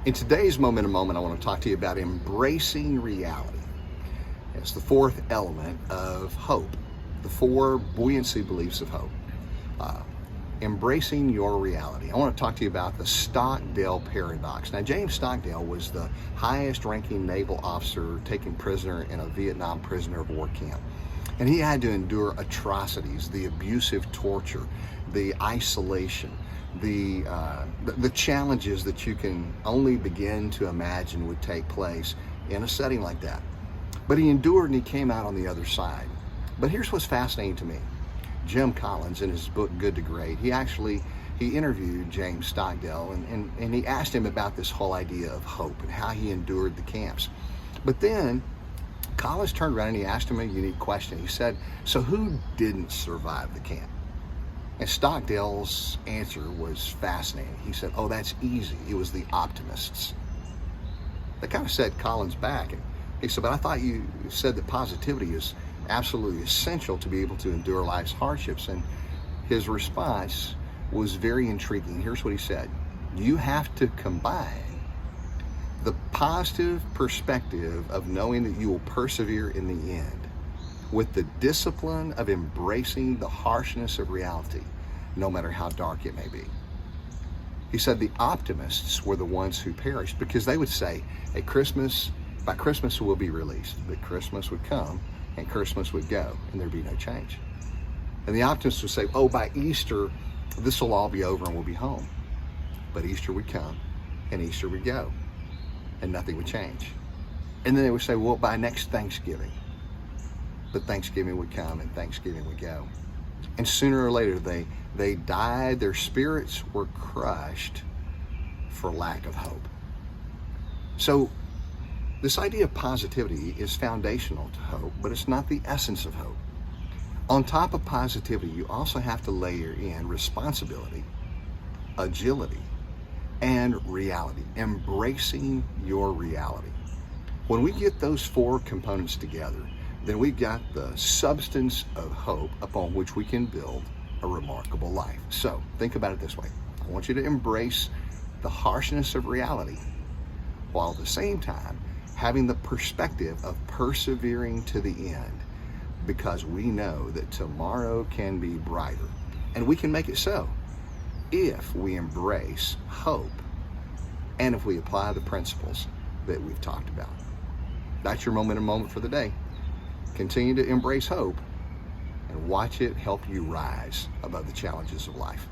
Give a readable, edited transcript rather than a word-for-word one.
In today's Momentum Moment, I want to talk to you about embracing reality. It's the fourth element of hope, the four buoyancy beliefs of hope. Embracing your reality. I want to talk to you about the Stockdale Paradox. Now, James Stockdale was the highest ranking naval officer taken prisoner in a Vietnam prisoner of war camp. And he had to endure atrocities, the abusive torture, the isolation, the challenges that you can only begin to imagine would take place in a setting like that. But he endured and he came out on the other side. But here's what's fascinating to me. Jim Collins, in his book Good to Great, he interviewed James Stockdale and he asked him about this whole idea of hope and how he endured the camps. But then Collins turned around and he asked him a unique question. He said, so who didn't survive the camp? And Stockdale's answer was fascinating. He said, oh, that's easy. It was the optimists. That kind of set Collins back. And he said, but I thought you said that positivity is absolutely essential to be able to endure life's hardships. And his response was very intriguing. Here's what he said. You have to combine the positive perspective of knowing that you will persevere in the end with the discipline of embracing the harshness of reality, no matter how dark it may be. He said the optimists were the ones who perished because they would say, by Christmas we'll be released. But Christmas would come and Christmas would go and there'd be no change. And the optimists would say, oh, by Easter, this will all be over and we'll be home. But Easter would come and Easter would go and nothing would change. And then they would say, well, by next Thanksgiving. But Thanksgiving would come and Thanksgiving would go. And sooner or later, they died, their spirits were crushed for lack of hope. So this idea of positivity is foundational to hope, but it's not the essence of hope. On top of positivity, you also have to layer in responsibility, agility, and reality, embracing your reality. When we get those four components together, then we've got the substance of hope upon which we can build a remarkable life. So think about it this way. I want you to embrace the harshness of reality, while at the same time having the perspective of persevering to the end, because we know that tomorrow can be brighter. And we can make it so if we embrace hope and if we apply the principles that we've talked about. That's your Momentum Moment for the day. Continue to embrace hope and watch it help you rise above the challenges of life.